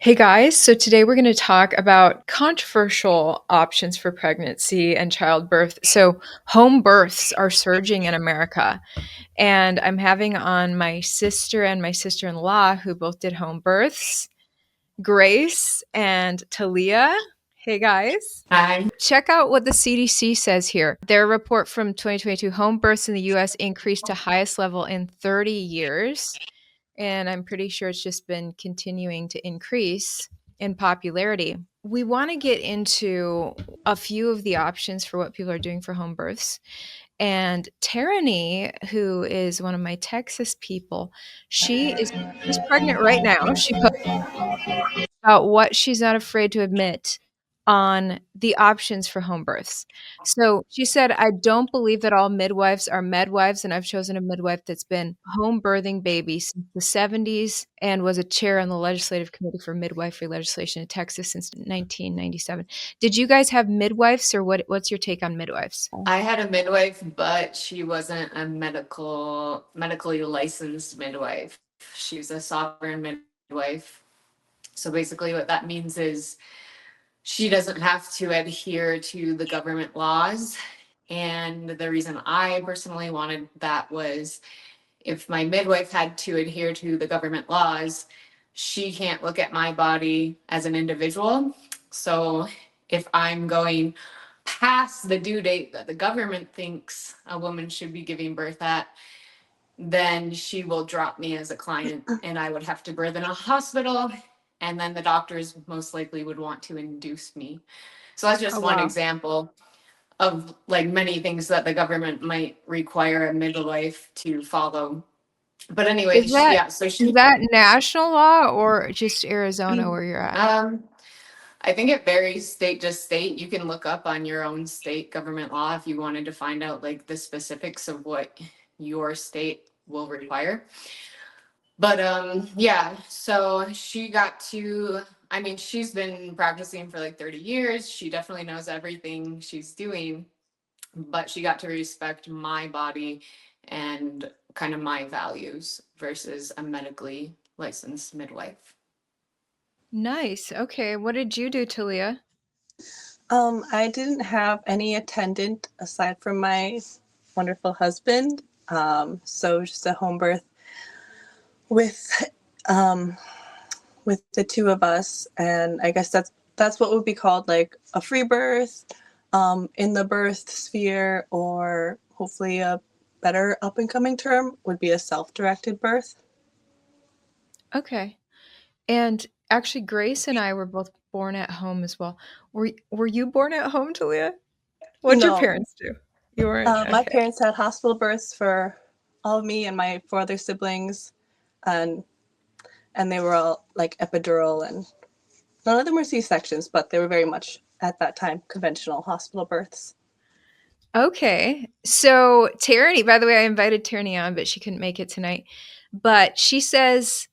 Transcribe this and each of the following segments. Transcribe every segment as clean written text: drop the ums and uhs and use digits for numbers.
Hey guys, so today we're going to talk about controversial options for pregnancy and childbirth. So, home births are surging in America, and I'm having on my sister and my sister in law who both did home births, Grace and Talia. Hey guys. Hi. Check out what the CDC says here. Their report from 2022, home births in the US increased to highest level in 30 years. And I'm pretty sure it's just been continuing to increase in popularity. We want to get into a few of the options for what people are doing for home births. And Tarani, who is one of my Texas people, she's pregnant right now. She about what she's not afraid to admit on the options for home births. So she said, I don't believe that all midwives are midwives, and I've chosen a midwife that's been home birthing babies since the 70s and was a chair on the legislative committee for midwifery legislation in Texas since 1997. Did you guys have midwives, or what's your take on midwives? I had a midwife, but she wasn't a medically licensed midwife. She was a sovereign midwife. So basically what that means is she doesn't have to adhere to the government laws. And the reason I personally wanted that was if my midwife had to adhere to the government laws, she can't look at my body as an individual. So if I'm going past the due date that the government thinks a woman should be giving birth at, then she will drop me as a client and I would have to birth in a hospital. And then the doctors most likely would want to induce me. So that's Oh, just one wow. example of like many things that the government might require a midwife to follow. But anyway, Is that yeah, so is she, that national law or just Arizona where you're at? um, I think it varies state to state. You can look up on your own state government law if you wanted to find out like the specifics of what your state will require. But yeah, so she got to, I mean, she's been practicing for like 30 years. She definitely knows everything she's doing, but she got to respect my body and kind of my values versus a medically licensed midwife. Nice. Okay. What did you do, Talia? I didn't have any attendant aside from my wonderful husband. So just a home birth with um, with the two of us, and I guess that's what would be called like a free birth in the birth sphere, or hopefully a better up and coming term would be a self-directed birth. Okay. And actually, Grace and I were both born at home as well. Were you born at home, Talia? What'd your No, parents do? You weren't? my Okay. parents had hospital births for all of me and my four other siblings, and they were all like epidural, and none of them were C-sections, but they were very much at that time conventional hospital births. Okay. So Tierney, by the way, I invited Tierney on, but she couldn't make it tonight. But she says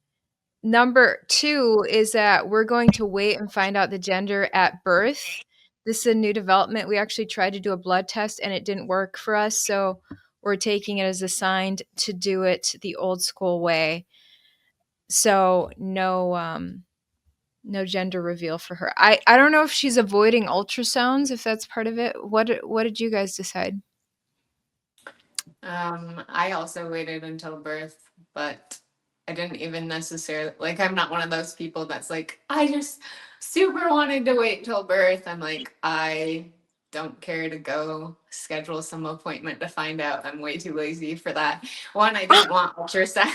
number two is that we're going to wait and find out the gender at birth. This is a new development. We actually tried to do a blood test and it didn't work for us. So we're taking it as assigned to do it the old school way. So no gender reveal for her. I don't know if she's avoiding ultrasounds, if that's part of it. What did you guys decide? I also waited until birth, but I didn't even necessarily like I'm not one of those people that's like, I just super wanted to wait till birth. I'm like, I don't care to go schedule some appointment to find out. I'm way too lazy for that. One, I didn't want ultrasound.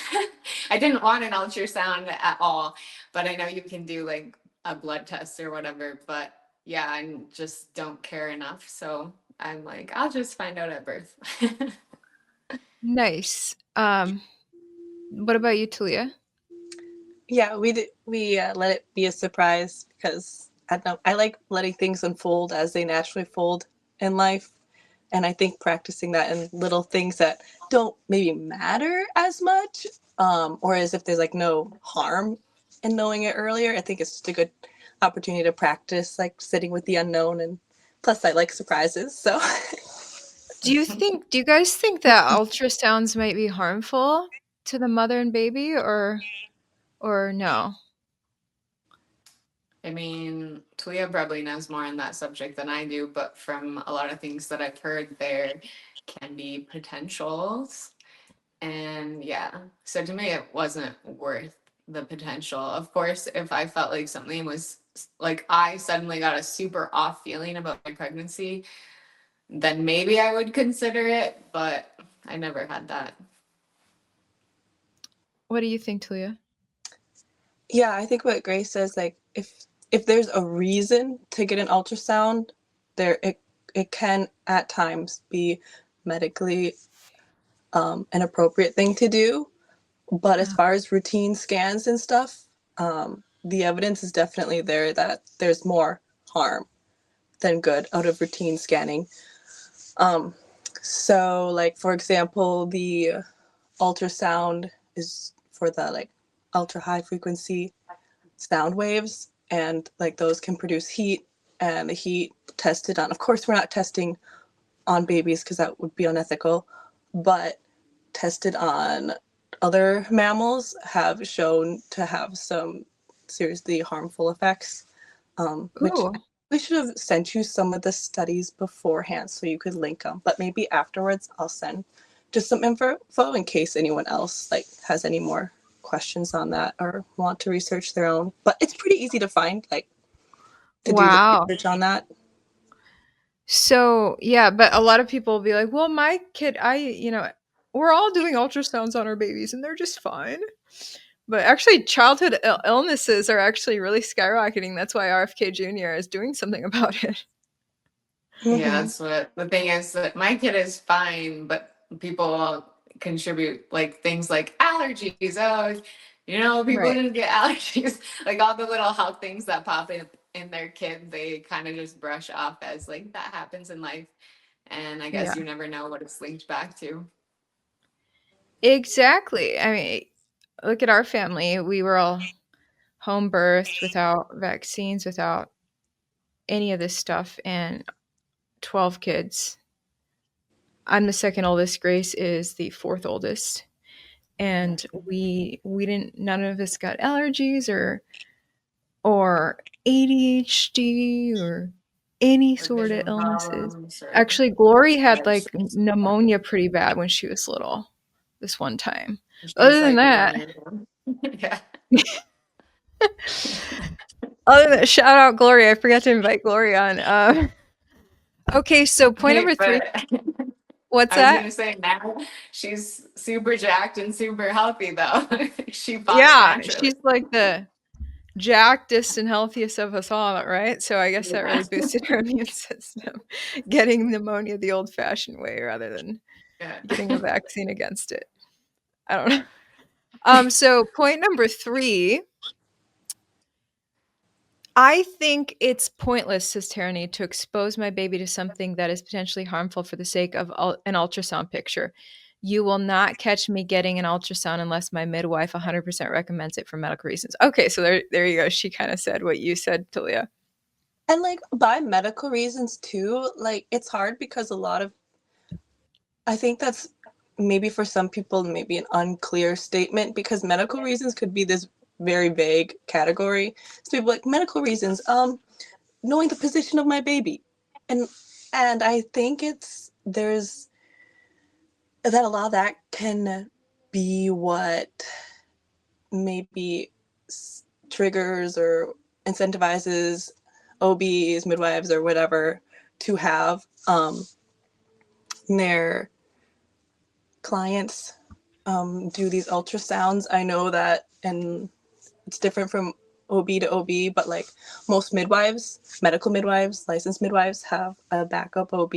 I didn't want an ultrasound at all, but I know you can do like a blood test or whatever, but yeah, I just don't care enough. So I'm like, I'll just find out at birth. Nice. What about you, Talia? Yeah, we let it be a surprise because I don't know, I like letting things unfold as they naturally fold in life, and I think practicing that in little things that don't maybe matter as much, or as if there's like no harm in knowing it earlier. I think it's just a good opportunity to practice like sitting with the unknown, and plus I like surprises, so. Do you guys think that ultrasounds might be harmful to the mother and baby or no? I mean, Talia probably knows more on that subject than I do, but from a lot of things that I've heard, there can be potentials. And yeah, so to me, it wasn't worth the potential. Of course, if I felt like something was like I suddenly got a super off feeling about my pregnancy, then maybe I would consider it, but I never had that. What do you think, Talia? Yeah, I think what Grace says, like if there's a reason to get an ultrasound, it can at times be medically an appropriate thing to do. But as Uh, far as routine scans and stuff, the evidence is definitely there that there's more harm than good out of routine scanning. Um, so, like for example, the ultrasound is for the like ultra high frequency sound waves, and like those can produce heat, and the heat tested on. Of course, we're not testing on babies because that would be unethical, but tested on other mammals have shown to have some seriously harmful effects, which Ooh. we should have sent you some of the studies beforehand so you could link them. But maybe afterwards I'll send just some info in case anyone else like has any more questions on that or want to research their own. But it's pretty easy to find, like to do the Wow. research on that. So, yeah, but a lot of people will be like, well, my kid, we're all doing ultrasounds on our babies and they're just fine. But actually, childhood illnesses are actually really skyrocketing. That's why RFK Jr. is doing something about it. Yeah, Mm-hmm. that's what the thing is that my kid is fine, but people contribute like things like allergies. Oh, people Right. just get allergies. Like all the little health things that pop in their kid, they kind of just brush off as like that happens in life. And I Yeah. guess you never know what it's linked back to. Exactly. I mean, look at our family. We were all home birthed without vaccines, without any of this stuff, and 12 kids. I'm the second oldest. Grace is the fourth oldest. And we didn't none of us got allergies or ADHD or any Or sort of vision illnesses. problems or Actually, Glory had yeah, like pneumonia pretty bad when she was little this one time. she's Other than like that, 1 year old. Yeah. shout out Glory. I forgot to invite Glory on. Okay, so point Hey, number 3. but What's I was that? gonna say now she's super jacked and super healthy though. She fought it Yeah, naturally. she's like the jackedest and healthiest of us all, right? So I guess that Yeah. really boosted her immune system, getting pneumonia the old-fashioned way rather than Yeah. getting a vaccine against it. I don't know. So point number 3, I think it's pointless, says Tyranny, to expose my baby to something that is potentially harmful for the sake of an ultrasound picture. You will not catch me getting an ultrasound unless my midwife 100% recommends it for medical reasons. Okay, so there you go. She kind of said what you said, Talia. And like by medical reasons too, like it's hard because a lot of, I think that's maybe for some people maybe an unclear statement because medical reasons could be this very vague category. So people like medical reasons, knowing the position of my baby. And I think it's there's that a lot of that can be what maybe triggers or incentivizes OBs, midwives, or whatever to have their clients do these ultrasounds. I know that, and it's different from OB to OB, but like most midwives, medical midwives, licensed midwives have a backup OB,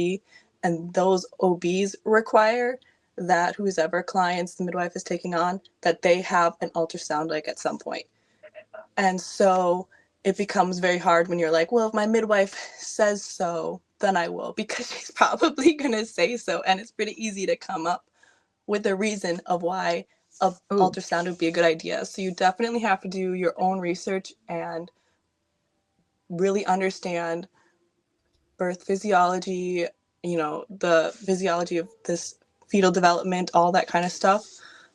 and those OBs require that who's ever clients the midwife is taking on, that they have an ultrasound like at some point. And so it becomes very hard when you're like, well, if my midwife says so, then I will, because she's probably going to say so. And it's pretty easy to come up with a reason of why a Oh, ultrasound would be a good idea. So you definitely have to do your own research and really understand birth physiology, the physiology of this fetal development, all that kind of stuff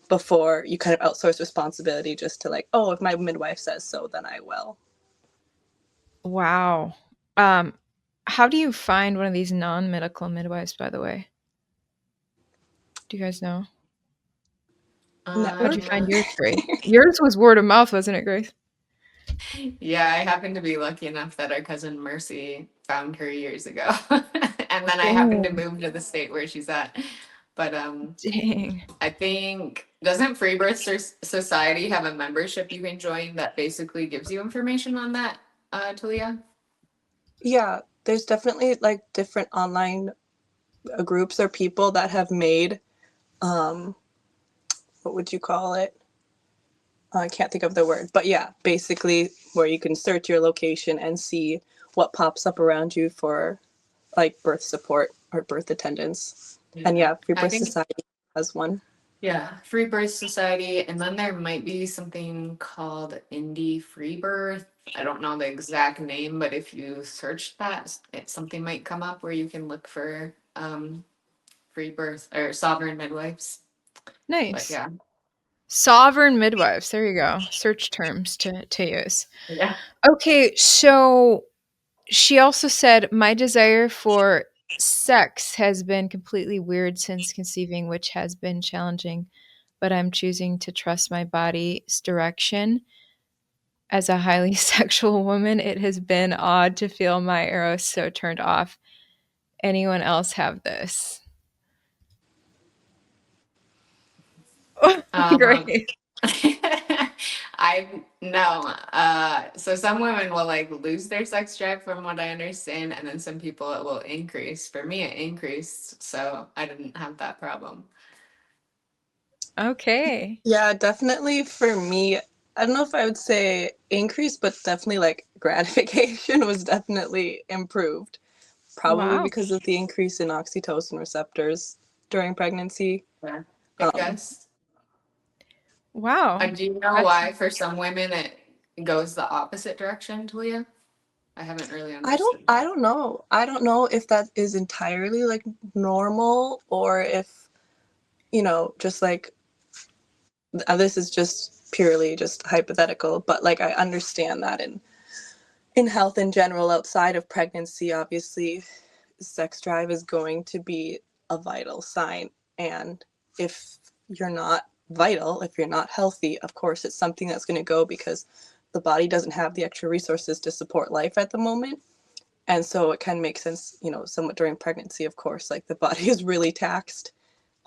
before you kind of outsource responsibility just to like, oh, if my midwife says so, then I will. Wow. Um, how do you find one of these non-medical midwives, by the way? Do you guys know? How'd you Network. find yours, Grace? Yours was word of mouth, wasn't it, Grace? Yeah, I happened to be lucky enough that our cousin Mercy found her years ago. And then I happened to Dang. move to the state where she's at. But Dang. I think doesn't Free Birth Society have a membership you can join that basically gives you information on that, Talia? Yeah, there's definitely like different online groups or people that have made um what would you call it? I can't think of the word, but yeah, basically where you can search your location and see what pops up around you for like birth support or birth attendance. And Yeah. yeah, Free I Birth think Society has one. yeah, Free Birth Society, and then there might be something called Indie Free Birth. I don't know the exact name, but if you search that, something might come up where you can look for free birth or sovereign midwives. But Nice. yeah, Sovereign midwives. There you go. Search terms to use. yeah. Okay, so she also said, my desire for sex has been completely weird since conceiving, which has been challenging, but I'm choosing to trust my body's direction. As a highly sexual woman, it has been odd to feel my eros so turned off. Anyone else have this? Um, Great. I know. So some women will like lose their sex drive, from what I understand, and then some people it will increase. For me, it increased, so I didn't have that problem. Okay. Yeah, definitely for me, I don't know if I would say increase, but definitely like gratification was definitely improved. Probably Wow. because of the increase in oxytocin receptors during pregnancy. Yeah, I Um, guess. Wow. Do you know That's why for some women it goes the opposite direction, Talia? I haven't really I don't understood I that. don't know. I don't know if that is entirely like normal or if, just like this is just purely just hypothetical, but like I understand that in health in general outside of pregnancy, obviously sex drive is going to be a vital sign. And if you're not vital, if you're not healthy, of course it's something that's going to go because the body doesn't have the extra resources to support life at the moment. And so it can make sense, somewhat during pregnancy, of course, like the body is really taxed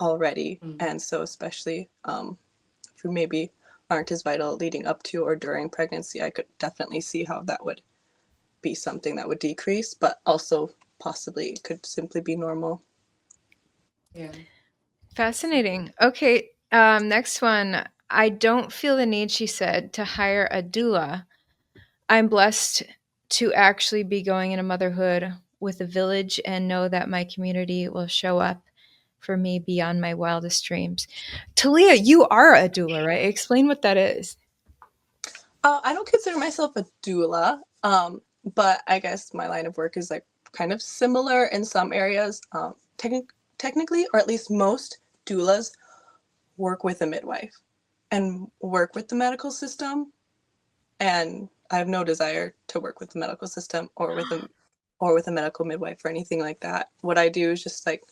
already. Mm. And so, especially if you maybe aren't as vital leading up to or during pregnancy, I could definitely see how that would be something that would decrease, but also possibly could simply be normal. Yeah. fascinating. Okay. Next one. I don't feel the need, she said, to hire a doula. I'm blessed to actually be going into motherhood with a village and know that my community will show up for me beyond my wildest dreams. Talia, you are a doula, right? Explain what that is. I don't consider myself a doula, but I guess my line of work is like kind of similar in some areas. Technically, or at least most doulas work with a midwife and work with the medical system. And I have no desire to work with the medical system or with a medical midwife or anything like that. What I do is just like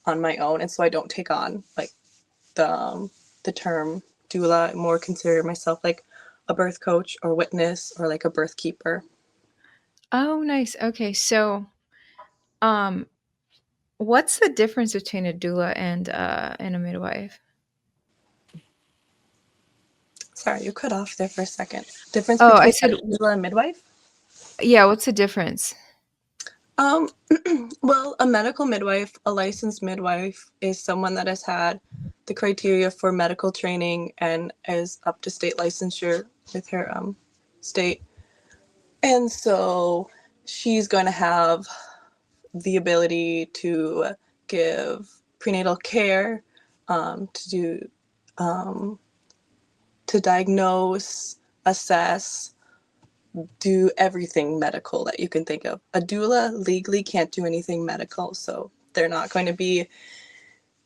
on my own, and so I don't take on like the term doula. I more consider myself like a birth coach or witness or like a birth keeper. Oh, nice. Okay. So, um, what's the difference between a doula and a midwife? Sorry, you cut off there for a second. Difference Oh, I between a said, doula and midwife? yeah, what's the difference? Um, well, a medical midwife, a licensed midwife, is someone that has had the criteria for medical training and is up to state licensure with her state. And so she's going to have the ability to give prenatal care, to do, um, to diagnose, assess, do everything medical that you can think of. A doula legally can't do anything medical, so they're not going to be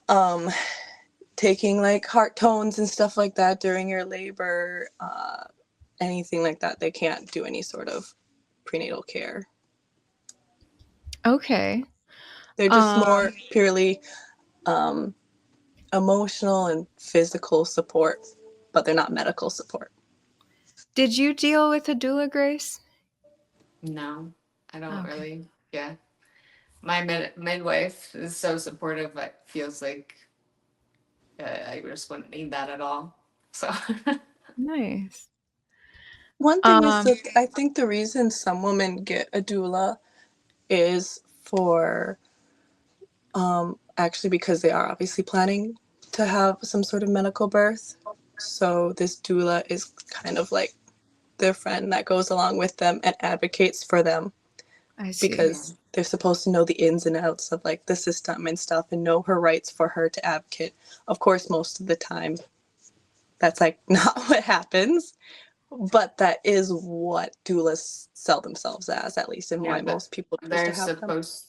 um, taking like heart tones and stuff like that during your labor, anything like that. They can't do any sort of prenatal care. Okay. They're just Um, more purely um, emotional and physical support, but they're not medical support. did you deal with a doula, Grace? No, I don't Okay. really. Yeah. My midwife is so supportive. It feels like I just wouldn't need that at all. So, Nice. One thing is Um, that I think the reason some women get a doula is for actually because they are obviously planning to have some sort of medical birth. So this doula is kind of like their friend that goes along with them and advocates for them I see. yeah. because they're supposed to know the ins and outs of like the system and stuff and know her rights for her to advocate. Of course, most of the time that's like not what happens, but that is what doulas sell themselves as, at least, and Yeah, why but most people choose to they're have them. supposed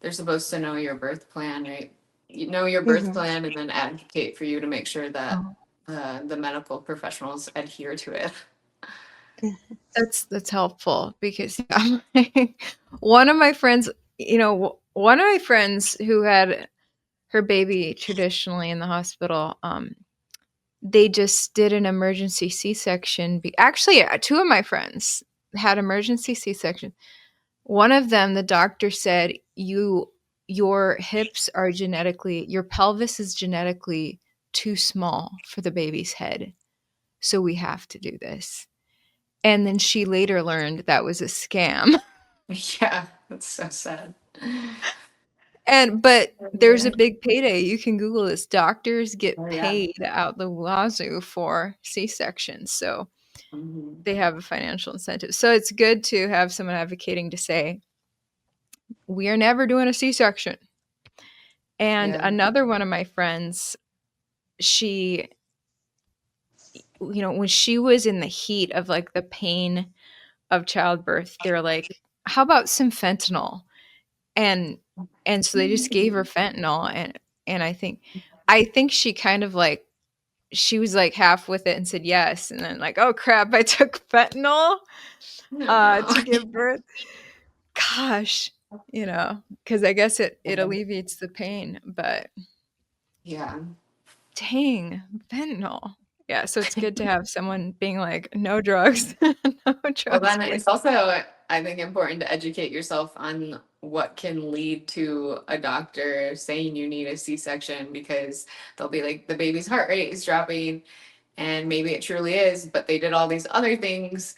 they're supposed to know your birth plan, right? You know your birth Hmm. plan and then advocate for you to make sure that Oh, the medical professionals adhere to it. that's helpful because one of my friends, one of my friends who had her baby traditionally in the hospital, they just did an emergency C-section. Actually, two of my friends had emergency C-section. One of them, the doctor said, your hips are genetically, your pelvis is genetically too small for the baby's head. So we have to do this. And then she later learned that was a scam. Yeah, that's so sad. But there's a big payday. You can Google this. Doctors get Oh yeah. paid out the wazoo for C-sections. So Hmm. they have a financial incentive. So it's good to have someone advocating to say, we are never doing a C-section. And Yeah. another one of my friends, she, when she was in the heat of like the pain of childbirth, they're like, how about some fentanyl? And so they just gave her fentanyl, and I think she kind of like she was like half with it and said yes, and then like, oh crap, I took fentanyl No, no. to give birth. Gosh, because I guess it alleviates the pain, but Yeah. dang, fentanyl. Yeah, so it's good to have someone being like, no drugs, no Well, drugs, then please. it's also, I think, important to educate yourself on what can lead to a doctor saying you need a C-section because they'll be like, the baby's heart rate is dropping, and maybe it truly is, but they did all these other things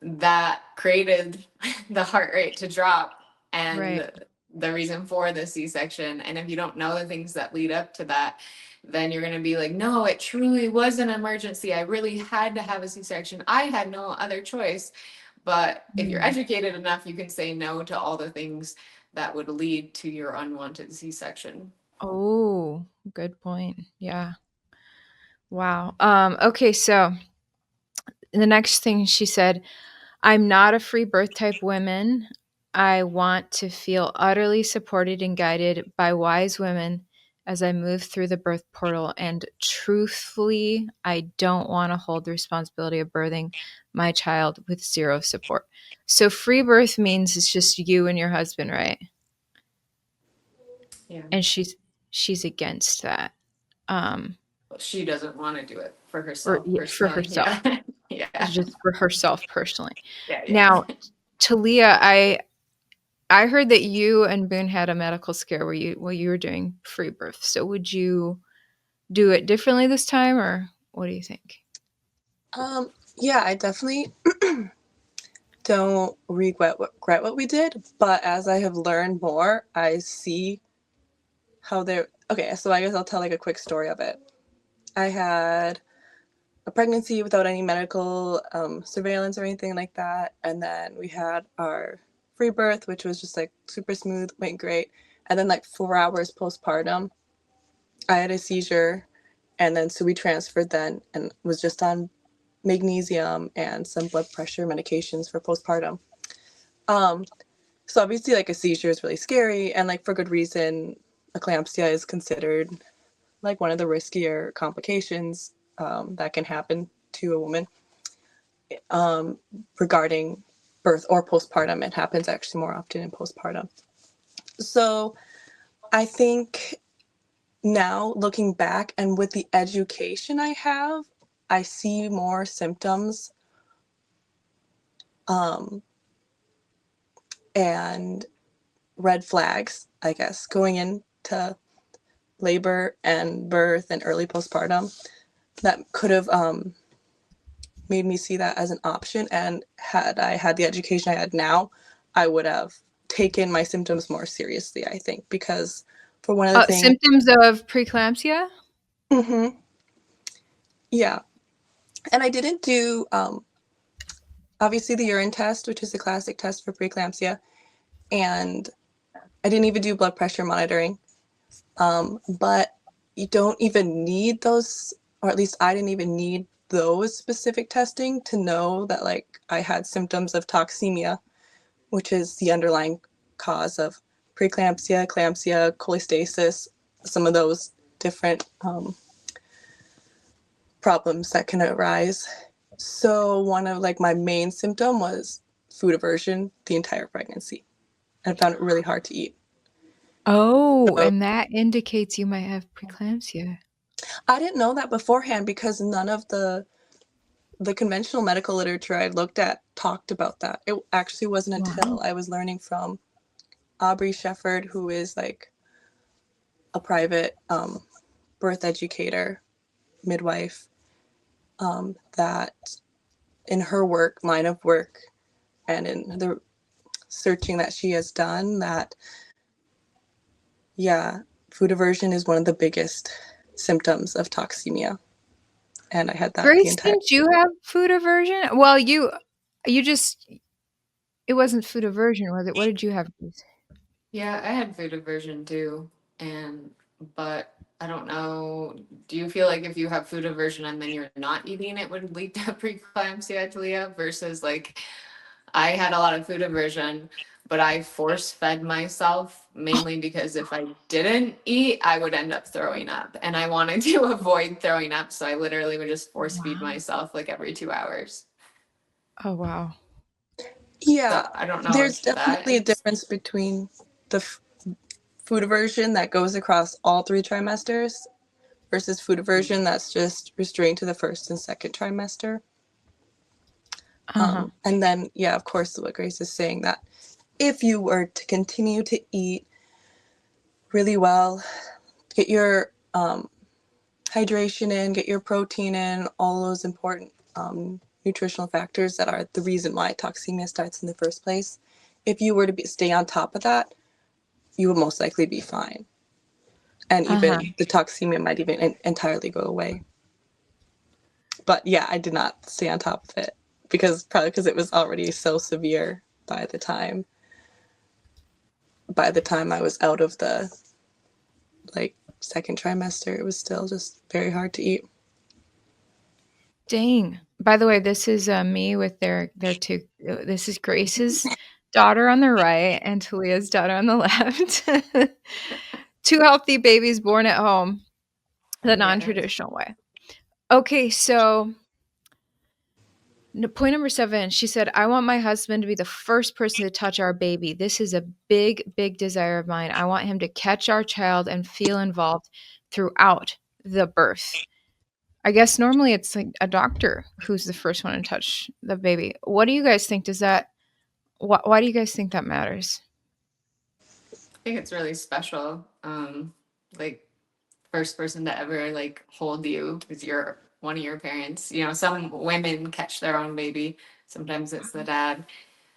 that created the heart rate to drop Right. and the reason for the C-section. And if you don't know the things that lead up to that, then you're going to be like, no, it truly was an emergency. I really had to have a C-section. I had no other choice. But if you're Mm. educated enough, you can say no to all the things that would lead to your unwanted C-section. Oh, good point. Yeah. Wow. Okay, so the next thing she said, I'm not a free birth type woman. I want to feel utterly supported and guided by wise women as I move through the birth portal. And truthfully, I don't want to hold the responsibility of birthing my child with zero support. So free birth means it's just you and your husband, right? Yeah. And she's against that. Um, Well, she doesn't want to do it for or herself yeah, for personally. herself, Yeah. Yeah. just for herself personally. Yeah. Yeah. Now, Talia, I heard that you and Boone had a medical scare while you were doing free birth. So would you do it differently this time, or what do you think? Yeah, I definitely don't regret what we did, but as I have learned more, I see how they're okay. So I guess I'll tell like a quick story of it. I had a pregnancy without any medical surveillance or anything like that, and then we had our free birth, which was just like super smooth, went great, and then like 4 hours postpartum, I had a seizure, and then so we transferred then and was just on magnesium and some blood pressure medications for postpartum. Um, so obviously, like a seizure is really scary, and like for good reason, eclampsia is considered like one of the riskier complications that can happen to a woman um, regarding birth or postpartum. It happens actually more often in postpartum. So I think now looking back and with the education I have, I see more symptoms and red flags, I guess, going into labor and birth and early postpartum that could have made me see that as an option. And had I had the education I had now, I would have taken my symptoms more seriously, I think, because for one of the things, Symptoms of preeclampsia? mm-hmm, yeah. And I didn't do, obviously, the urine test, which is the classic test for preeclampsia. And I didn't even do blood pressure monitoring. But you don't even need those, or at least I didn't even need those specific testing to know that like I had symptoms of toxemia, which is the underlying cause of preeclampsia, eclampsia, cholestasis, some of those different problems that can arise. So one of like my main symptom was food aversion the entire pregnancy. I found it really hard to eat. Oh, So and that indicates you might have preeclampsia. I didn't know that beforehand because none of the conventional medical literature I looked at talked about that. It actually wasn't Wow. until I was learning from Aubrey Shefford, who is like a private birth educator, midwife, that in her work, line of work, and in the searching that she has done, that yeah, food aversion is one of the biggest symptoms of toxemia. And I had that the Grace, entire. didn't you have food aversion? Well, you just it wasn't food aversion, was it? What did you have, Grace? Yeah, I had food aversion too, and but I don't know. Do you feel like if you have food aversion and then you're not eating, it would lead to preeclampsia, Talia? Versus like, I had a lot of food aversion, but I force fed myself mainly because if I didn't eat, I would end up throwing up, and I wanted to avoid throwing up, so I literally would just force feed Wow. myself like every 2 hours. Oh, wow. Yeah, So I don't know there's if that definitely a is. difference between the food aversion that goes across all 3 trimesters versus food aversion that's just restrained to the first and second trimester. Uh-huh. And then, yeah, of course, what Grace is saying, that if you were to continue to eat really well, get your hydration in, get your protein in, all those important nutritional factors that are the reason why toxemia starts in the first place. If you were to stay on top of that, you would most likely be fine. And Uh-huh. even the toxemia might even entirely go away. But yeah, I did not stay on top of it probably because it was already so severe by the time I was out of the like second trimester. It was still just very hard to eat. Dang. By the way, this is me with their two. This is Grace's daughter on the right and Talia's daughter on the left. Two healthy babies born at home, the Yes. non-traditional way. Okay, so point number 7, she said, I want my husband to be the first person to touch our baby. This is a big, big desire of mine. I want him to catch our child and feel involved throughout the birth. I guess normally it's like a doctor who's the first one to touch the baby. What do you guys think? Why do you guys think that matters? I think it's really special. Like, first person to ever like hold you is your one of your parents. You know, some women catch their own baby. Sometimes it's the dad.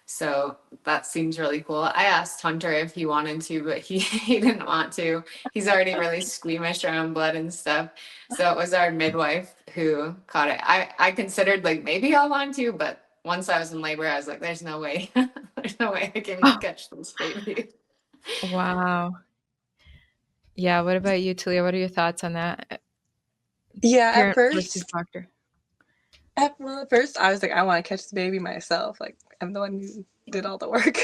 So that seems really cool. I asked Hunter if he wanted to, but he, he didn't want to. He's already really squeamish around blood and stuff. So it was our midwife who caught it. I considered like maybe I'll want to, but once I was in labor, I was like, there's no way. There's no way I can Oh, catch this baby. wow. Yeah, what about you, Talia? What are your thoughts on that? Yeah, at Parent versus first, doctor. at first I was like, I want to catch the baby myself. Like I'm the one who did all the work,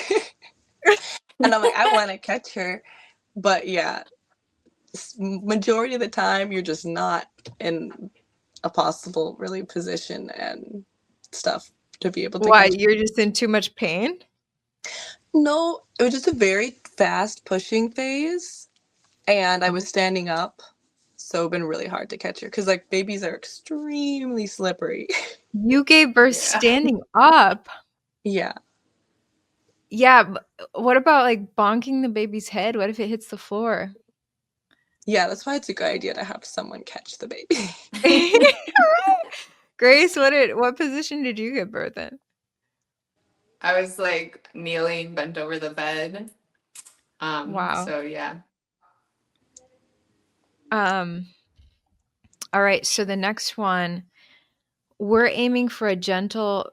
and I'm like, I want to catch her. But yeah, majority of the time you're just not in a possible really position and stuff. to be able to Why? catch. You're just in too much pain? No, it was just a very fast pushing phase, and I was Oh. standing up, so it's been really hard to catch her because like babies are extremely slippery. You gave birth Yeah. standing up. Yeah, Yeah, what about, like, bonking the baby's head? What if it hits the floor? yeah, that's why it's a good idea to have someone catch the baby. Grace, what position did you give birth in? I was like kneeling, bent over the bed. Wow. So yeah. Um, all right, so the next one, we're aiming for a gentle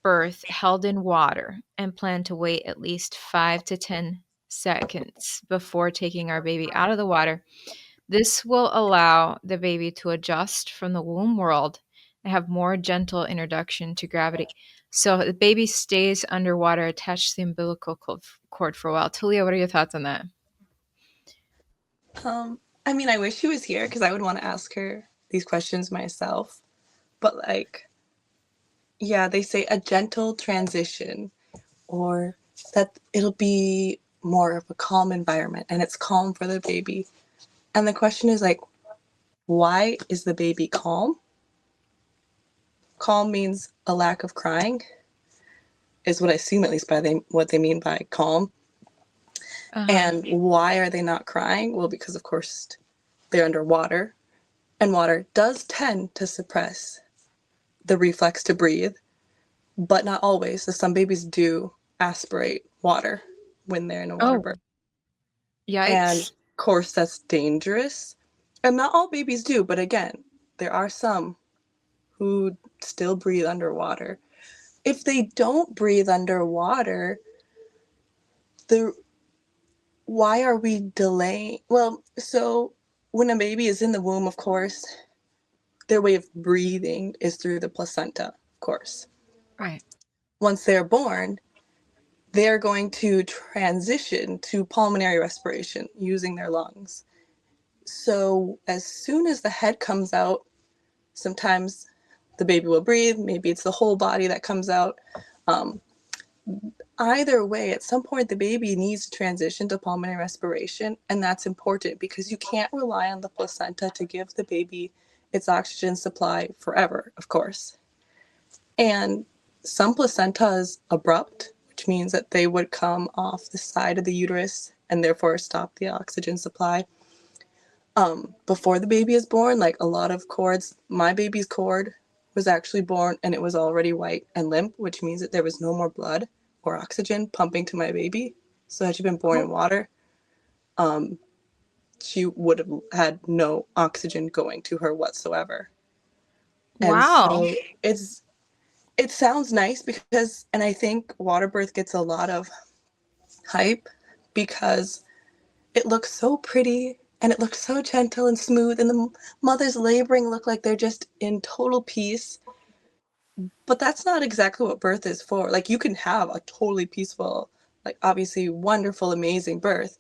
birth held in water and plan to wait at least 5 to 10 seconds before taking our baby out of the water. This will allow the baby to adjust from the womb world and have more gentle introduction to gravity. So the baby stays underwater attached to the umbilical cord for a while. Talia, what are your thoughts on that? I mean, I wish she was here because I would want to ask her these questions myself. But like, yeah, they say a gentle transition, or that it'll be more of a calm environment, and it's calm for the baby. And the question is like, why is the baby calm? Calm means a lack of crying, is what I assume, at least by what they mean by calm. Uh-huh. And why are they not crying? Well, because of course they're underwater, and water does tend to suppress the reflex to breathe, but not always. So some babies do aspirate water when they're in a water Oh, birth. And yikes. of course, that's dangerous. And not all babies do, but again, there are some who still breathe underwater. If they don't breathe underwater, the why are we delaying? Well, so when a baby is in the womb, of course, their way of breathing is through the placenta, of course. Right. Once they're born, they're going to transition to pulmonary respiration using their lungs. So as soon as the head comes out, sometimes the baby will breathe, maybe it's the whole body that comes out. Um, Either way, at some point, the baby needs to transition to pulmonary respiration, and that's important because you can't rely on the placenta to give the baby its oxygen supply forever, of course. And some placentas abrupt, which means that they would come off the side of the uterus and therefore stop the oxygen supply before the baby is born. Like a lot of cords, my baby's cord was actually born and it was already white and limp, which means that there was no more blood or oxygen pumping to my baby. So had she been born in Oh, water, she would have had no oxygen going to her whatsoever. And wow. so it sounds nice because, and I think water birth gets a lot of hype because it looks so pretty and it looks so gentle and smooth, and the mothers laboring look like they're just in total peace. But that's not exactly what birth is for. Like, you can have a totally peaceful, like, obviously wonderful, amazing birth,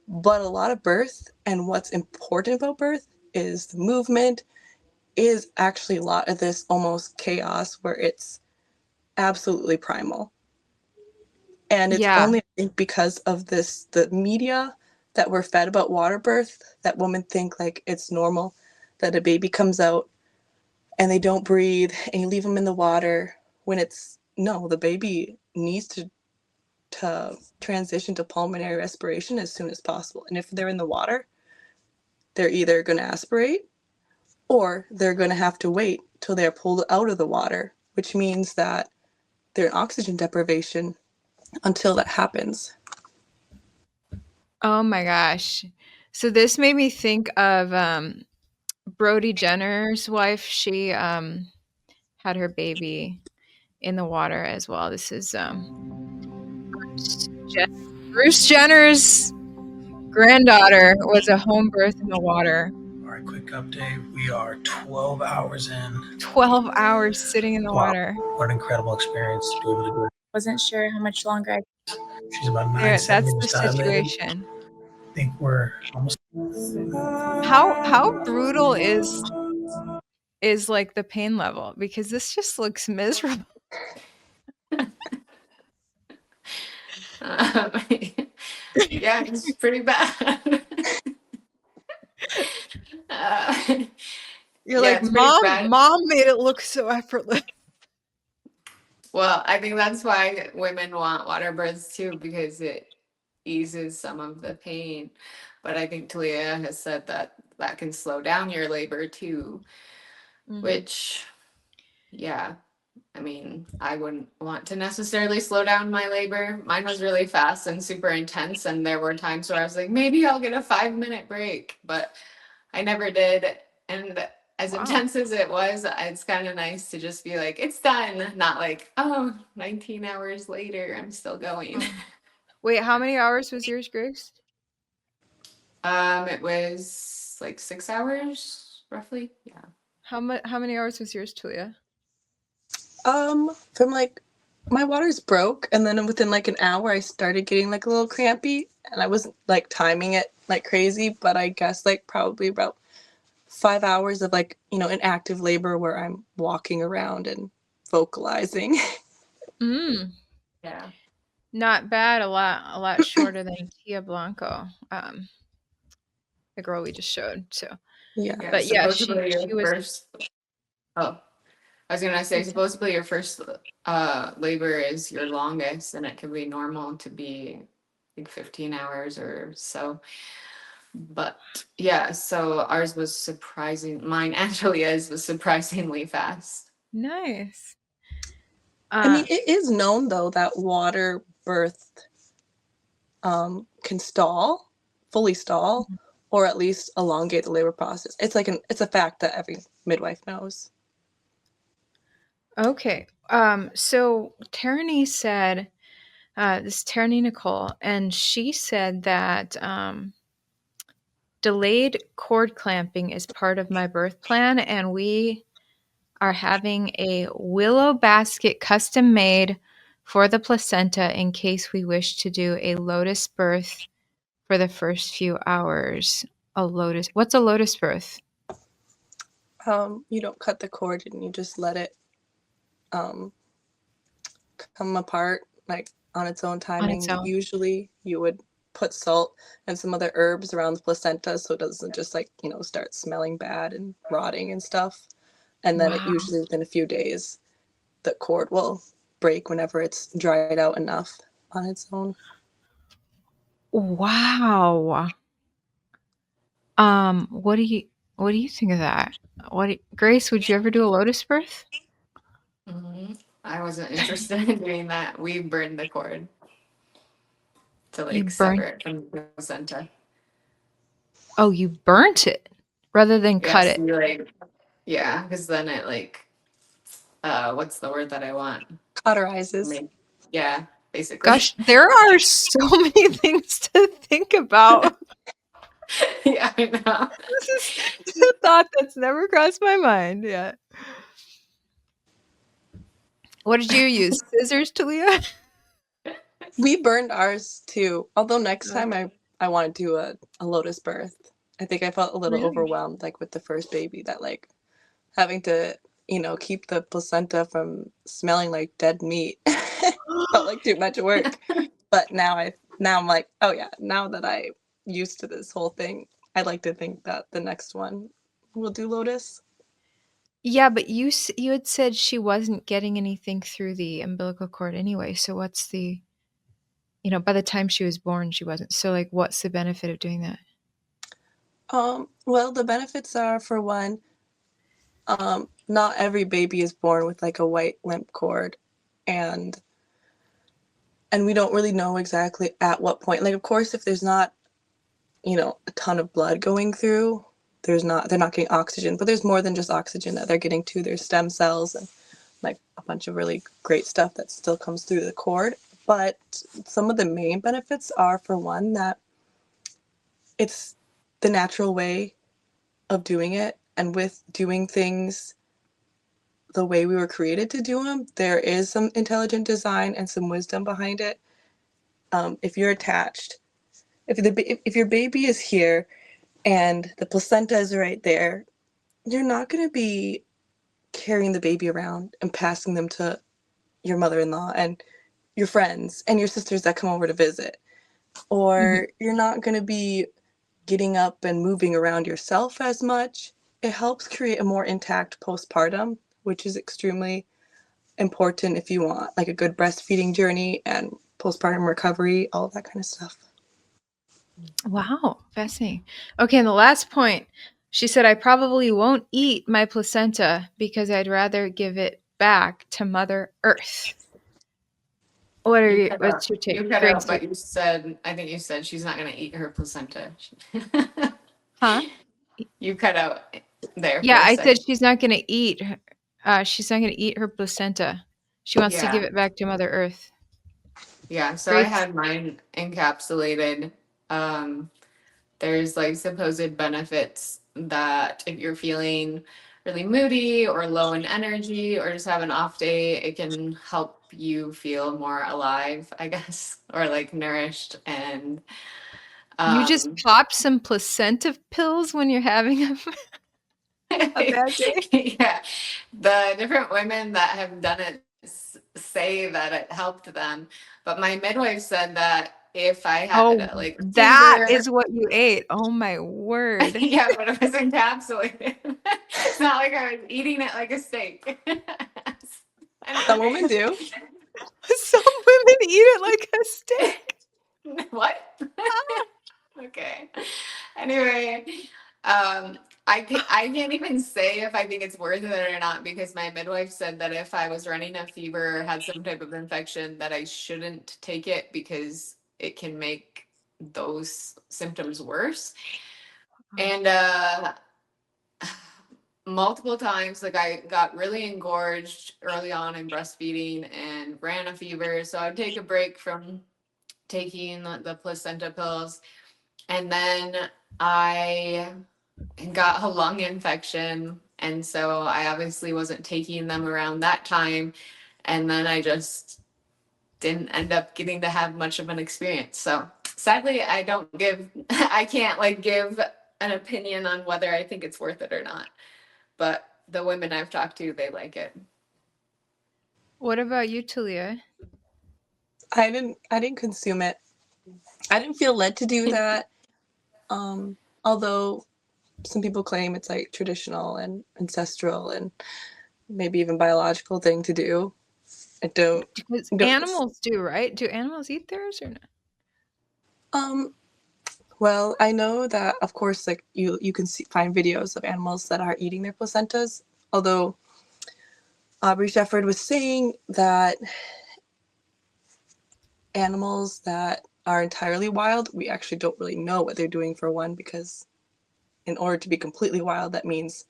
but a lot of birth and what's important about birth is the movement, is actually a lot of this almost chaos where it's absolutely primal. And it's Yeah. only, I think, because of this, the media that we're fed about water birth, that women think like it's normal that a baby comes out and they don't breathe and you leave them in the water, when it's no, the baby needs to transition to pulmonary respiration as soon as possible. And if they're in the water, they're either going to aspirate or they're going to have to wait till they're pulled out of the water, which means that they're in oxygen deprivation until that happens. Oh my gosh. So this made me think of Brody Jenner's wife. She had her baby in the water as well. This is Bruce, Bruce Jenner's granddaughter was a home birth in the water. All right, quick update. We are 12 hours in. 12 hours sitting in the Wow, water. what an incredible experience to be able to do it. Wasn't sure how much longer I She's about 9 There, that's the centimeters dilated. situation. I think we're almost. How brutal is like the pain level? Because this just looks miserable. Um, yeah, it's pretty bad. uh, You're yeah, like, it's pretty bad. mom made it look so effortless. Well, I think that's why women want water births too, because it eases some of the pain. But I think Talia has said that that can slow down your labor too, Mm-hmm. which, yeah, I mean, I wouldn't want to necessarily slow down my labor. Mine was really fast and super intense, and there were times where I was like, maybe I'll get a 5-minute break, but I never did. And as Wow. intense as it was, it's kind of nice to just be like, it's done, not like, oh, 19 hours later, I'm still going. Oh. Wait, how many hours was yours, Grace? It was like 6 hours, roughly. Yeah. How many hours was yours, Tulia? From like my waters broke, and then within like an hour, I started getting like a little crampy, and I wasn't like timing it like crazy, but I guess like probably about 5 hours of like an active labor where I'm walking around and vocalizing. Mm. Yeah. Not bad. A lot shorter than Tia Blanco, the girl we just showed. So, Yeah. Yeah. but yeah, Supposedly she your was. first, oh, I was gonna say, supposedly your first labor is your longest, and it can be normal to be like 15 hours or so. But yeah, so ours was surprising. Mine and Julia's was surprisingly fast. Nice. I mean, it is known though that water birth can fully stall, or at least elongate the labor process. It's like it's a fact that every midwife knows. Okay. So Tierney said, this is Tierney Nicole, and she said that delayed cord clamping is part of my birth plan, and we are having a willow basket custom made for the placenta in case we wish to do a lotus birth for the first few hours. A lotus. What's a lotus birth? You don't cut the cord and you just let it um, come apart like on its own On its timing. own. Usually, you would put salt and some other herbs around the placenta so it doesn't just like start smelling bad and rotting and stuff. And then it Wow. usually within a few days, the cord will break whenever it's dried out enough on its own. Wow. What do you think of that? Grace, would you ever do a lotus birth? I wasn't interested in doing that. We burned the cord to You like sever burnt it from the placenta. Oh, you burnt it rather than cut Yes, it. you like, yeah, because then it like, what's the word that I want? Cauterizes. Yeah, basically. Gosh, there are so many things to think about. Yeah, I know. This is a thought that's never crossed my mind yet. What did you use? Scissors, Talia? We burned ours too. Although next time Okay. I want to do a lotus birth. I think I felt a little Really? overwhelmed like with the first baby that like having to, keep the placenta from smelling like dead meat felt like too much work. But now I'm like, oh yeah, now that I used to this whole thing, I'd like to think that the next one will do lotus. Yeah, but you had said she wasn't getting anything through the umbilical cord anyway. So what's the, by the time she was born, she wasn't. So like, what's the benefit of doing that? Well, the benefits are for one, not every baby is born with like a white limp cord, and we don't really know exactly at what point. Like, of course, if there's not, a ton of blood going through, they're not getting oxygen, but there's more than just oxygen that they're getting too. There's stem cells and like a bunch of really great stuff that still comes through the cord. But some of the main benefits are, for one, that it's the natural way of doing it. And with doing things the way we were created to do them, there is some intelligent design and some wisdom behind it. If you're attached, if your baby is here and the placenta is right there, you're not going to be carrying the baby around and passing them to your mother-in-law, and your friends and your sisters that come over to visit. Or you're not going to be getting up and moving around yourself as much. It helps create a more intact postpartum, which is extremely important if you want like a good breastfeeding journey and postpartum recovery, all that kind of stuff. Wow, fascinating. Okay, and the last point, she said, I probably won't eat my placenta because I'd rather give it back to Mother Earth. What's your take, You cut out, Gracie? but I think you said she's not going to eat her placenta. Huh? You cut out there for Yeah, a I said second. she's not gonna eat her placenta. She wants to give Yeah. it back to Mother Earth. Yeah. So I Grace, had mine encapsulated. Um, there's like supposed benefits that if you're feeling really moody or low in energy or just have an off day, it can help you feel more alive, I guess, or like nourished. And you just um, pop some placenta pills when you're having a bad day? yeah, the different women that have done it say that it helped them. But my midwife said that if I Oh, had like a that fever, is what you ate. Oh my word. yeah, but it was encapsulated. It's not like I was eating it like a steak. Some women Anyway, do. Some women eat it like a steak. what? Okay. Anyway, I can't even say if I think it's worth it or not because my midwife said that if I was running a fever or had some type of infection, that I shouldn't take it because it can make those symptoms worse. And multiple times, like I got really engorged early on in breastfeeding and ran a fever, so I'd take a break from taking the placenta pills, and then I got a lung infection, and so I obviously wasn't taking them around that time, and then I just didn't end up getting to have much of an experience. So sadly, I can't like give an opinion on whether I think it's worth it or not. But the women I've talked to, they like it. What about you, Talia? I didn't consume it. I didn't feel led to do that. Although some people claim it's like traditional and ancestral and maybe even biological thing to do. I Because don't animals do, right? Do animals eat theirs or not? um well, I know that of course like you can find videos of animals that are eating their placentas. Although Aubrey Shefford was saying that animals that are entirely wild, we actually don't really know what they're doing for one, because in order to be completely wild, that means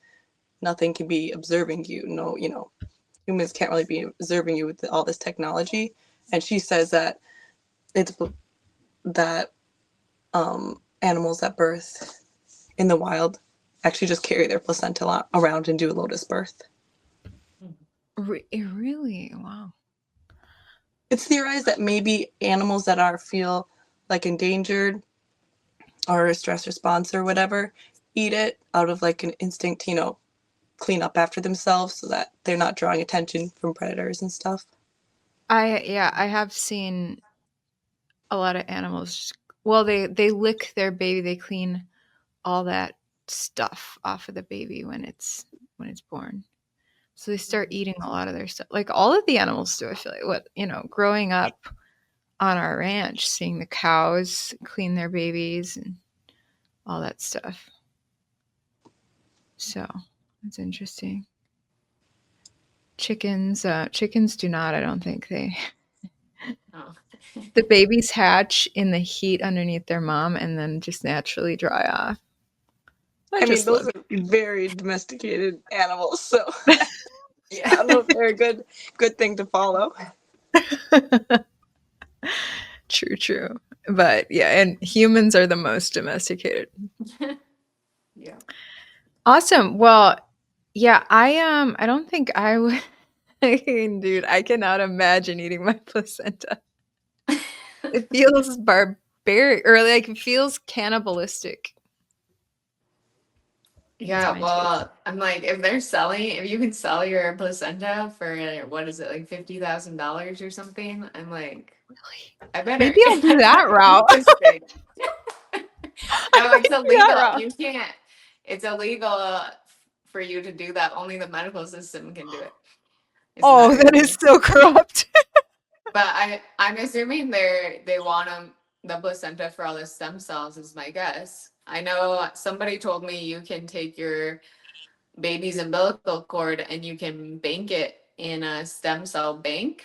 nothing can be observing you. No, humans can't really be observing you with all this technology. And she says that it's that animals that birth in the wild actually just carry their placenta around and do a lotus birth. Really? Wow. It's theorized that maybe animals that are feel like endangered or a stress response or whatever eat it out of like an instinct, clean up after themselves so that they're not drawing attention from predators and stuff. I have seen a lot of animals. Well, they lick their baby. They clean all that stuff off of the baby when it's born. So they start eating a lot of their stuff. Like all of the animals do, I feel like. Growing up on our ranch, seeing the cows clean their babies and all that stuff. So that's interesting. Chickens do not, I don't think they. Oh. The babies hatch in the heat underneath their mom and then just naturally dry off. I I mean, just those love are very domesticated animals, so I Yeah. don't know if they're a good thing to follow. True. But yeah, and humans are the most domesticated. Yeah. Awesome. Well, yeah, I don't think I would. Dude, I cannot imagine eating my placenta. It feels barbaric, or like it feels cannibalistic. That's Yeah, my take. well, I'm like, if you can sell your placenta for what is it, like $50,000 or something, I'm like, Really? I better, Maybe I'll do that I better route. keep this thing. I No, might it's do that illegal. route. You can't. It's illegal for you to do that. Only the medical system can do it. It's Oh, not that is illegal. so corrupt. But I'm assuming they want the placenta for all the stem cells is my guess. I know somebody told me you can take your baby's umbilical cord and you can bank it in a stem cell bank.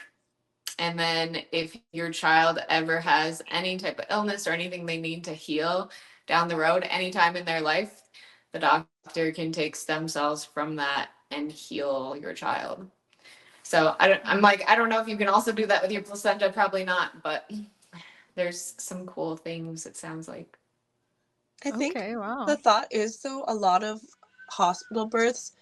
And then if your child ever has any type of illness or anything they need to heal down the road, anytime in their life, the doctor can take stem cells from that and heal your child. So I'm like, I don't know if you can also do that with your placenta, probably not, but there's some cool things it sounds like. I think Okay, the wow. thought is, though, a lot of hospital births,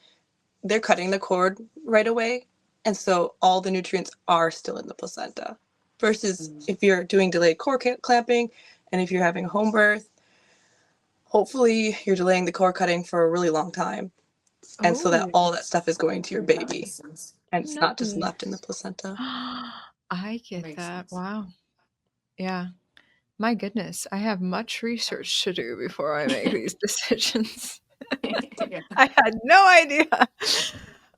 they're cutting the cord right away, and so all the nutrients are still in the placenta. Versus if you're doing delayed cord clamping, and if you're having a home birth, hopefully you're delaying the cord cutting for a really long time, and so that Oh, all that stuff is going to your That makes baby, sense. and it's not just left in the nice. placenta. I That get makes that. sense. Wow. Yeah. My goodness, I have much research to do before I make these decisions. Yeah. I had no idea.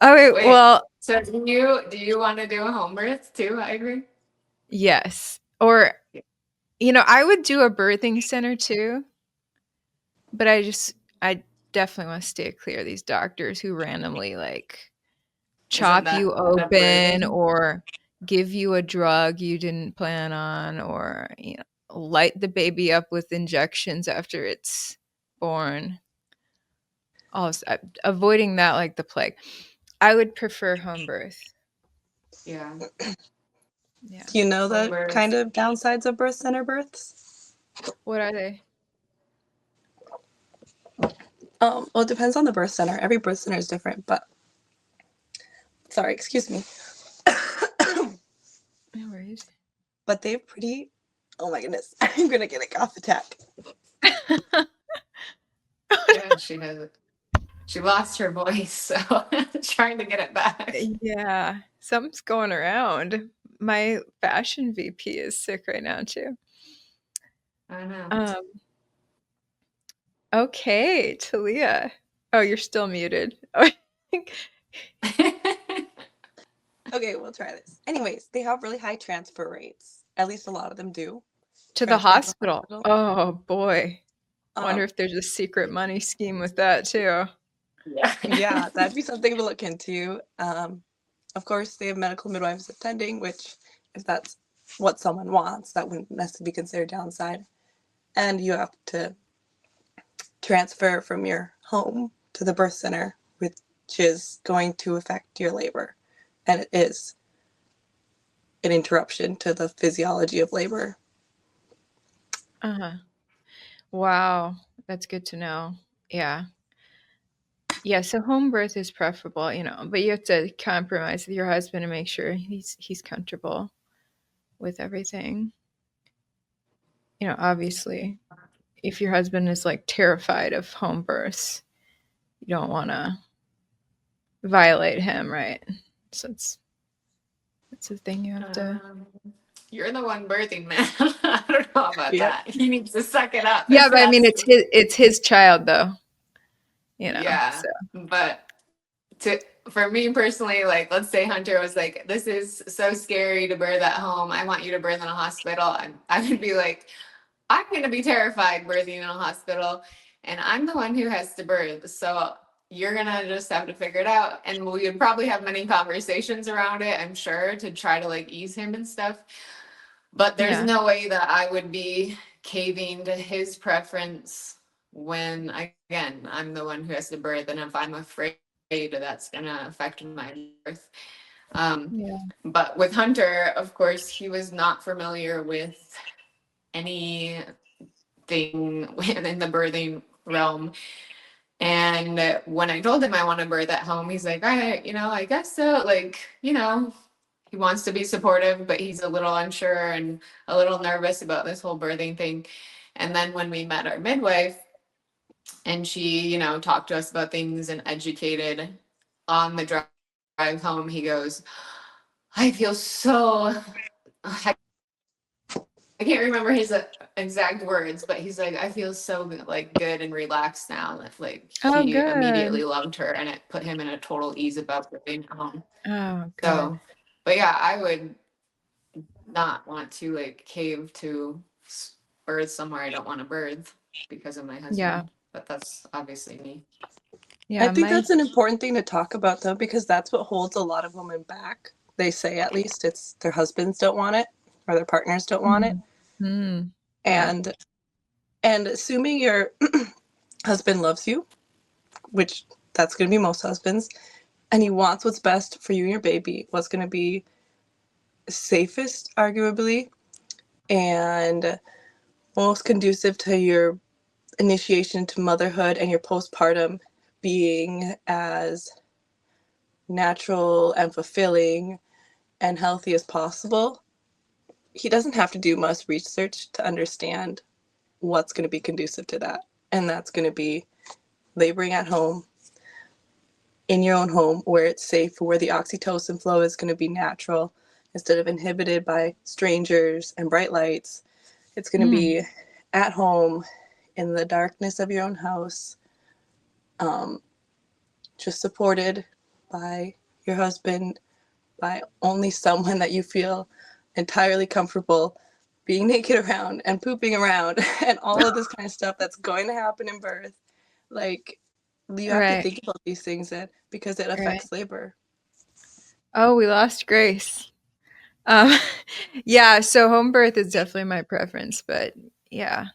Okay, Wait, well, so do you want to do a home birth too? I agree. yes. Or, I would do a birthing center too, but I definitely want to stay clear of these doctors who randomly like Isn't chop that you a open birthing? or give you a drug you didn't plan on or, light the baby up with injections after it's born. Avoiding that like the plague. I would prefer home birth. Yeah, Yeah. Do you know home the kind birth. of downsides of birth center births? What are they? Well, it depends on the birth center. Every birth center is different, but sorry, excuse me. No worries. But they're pretty. Oh my goodness, I'm gonna get a cough attack. Yeah, she lost her voice, so trying to get it back. Yeah, something's going around. My fashion VP is sick right now too. I know. Um, okay, Talia. Oh, you're still muted. Oh, Okay, we'll try this. Anyways, they have really high transfer rates. At least a lot of them do. to the Transfer to the hospital. hospital. Oh boy. Wonder Um, if there's a secret money scheme with that too. Yeah. yeah, that'd be something to look into. Of course, they have medical midwives attending, which, if that's what someone wants, that wouldn't necessarily be considered downside. And you have to transfer from your home to the birth center, which is going to affect your labor. And it is an interruption to the physiology of labor. Uh-huh. Wow, that's good to know. Yeah. Yeah, so home birth is preferable, but you have to compromise with your husband and make sure he's comfortable with everything. Obviously, if your husband is like terrified of home births, you don't want to violate him, right? So it's a thing you have to. Um, you're the one birthing, man. I don't know about Yep. that. He needs to suck it up Yeah, if but I mean that's it's his child though, yeah. so But to for me personally, like let's say Hunter was like, "This is so scary to birth at home. I want you to birth in a hospital." I would be like, "I'm going to be terrified birthing in a hospital, and I'm the one who has to birth. So you're gonna just have to figure it out." And we would probably have many conversations around it, I'm sure, to try to like ease him and stuff. But there's yeah. no way that I would be caving to his preference when, again, I'm the one who has to birth, and if I'm afraid that's gonna affect my birth. Um, Yeah. but with Hunter, of course, he was not familiar with anything in the birthing realm. And when I told him I want to birth at home, he's like, all right, I guess so. Like, he wants to be supportive, but he's a little unsure and a little nervous about this whole birthing thing. And then when we met our midwife, And she, talked to us about things and educated. On the drive home, he goes, I feel so, I can't remember his exact words, but he's like, I feel so like good and relaxed now. That like Oh, he good. immediately loved her, and it put him in a total ease about being home. Oh, So, good. but yeah, I would not want to like cave to birth somewhere I don't want to birth because of my Yeah. husband. But that's obviously me. I Yeah. think that's an important thing to talk about, though, because that's what holds a lot of women back. They say, at least, it's their husbands don't want it or their partners don't want it. Yeah. And assuming your husband loves you, which that's going to be most husbands, and he wants what's best for you and your baby, what's going to be safest, arguably, and most conducive to your initiation to motherhood and your postpartum being as natural and fulfilling and healthy as possible, he doesn't have to do much research to understand what's going to be conducive to that. And that's going to be laboring at home, in your own home, where it's safe, where the oxytocin flow is going to be natural instead of inhibited by strangers and bright lights. It's going to be at home in the darkness of your own house, just supported by your husband, by only someone that you feel entirely comfortable being naked around and pooping around and all of this kind of stuff that's going to happen in birth. Like, you have to Right. think about these things because it Right. affects labor. Oh, we lost Grace. Um, yeah, so home birth is definitely my preference, but yeah,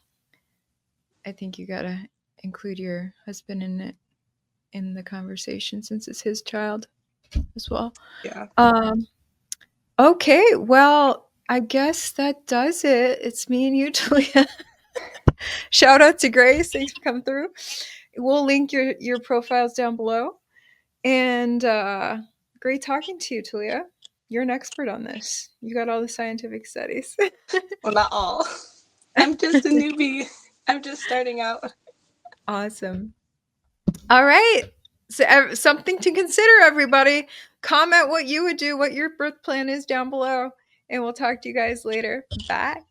I think you gotta include your husband in it in the conversation since it's his child as well. Yeah. Okay, well, I guess that does it. It's me and you, Talia. Shout out to Grace. Thanks for coming through. We'll link your profiles down below. And great talking to you, Talia. You're an expert on this. You got all the scientific studies. Well, not all. I'm just a newbie. I'm just starting out. Awesome. All right. So, something to consider, everybody. Comment what you would do, what your birth plan is down below. And we'll talk to you guys later. Bye.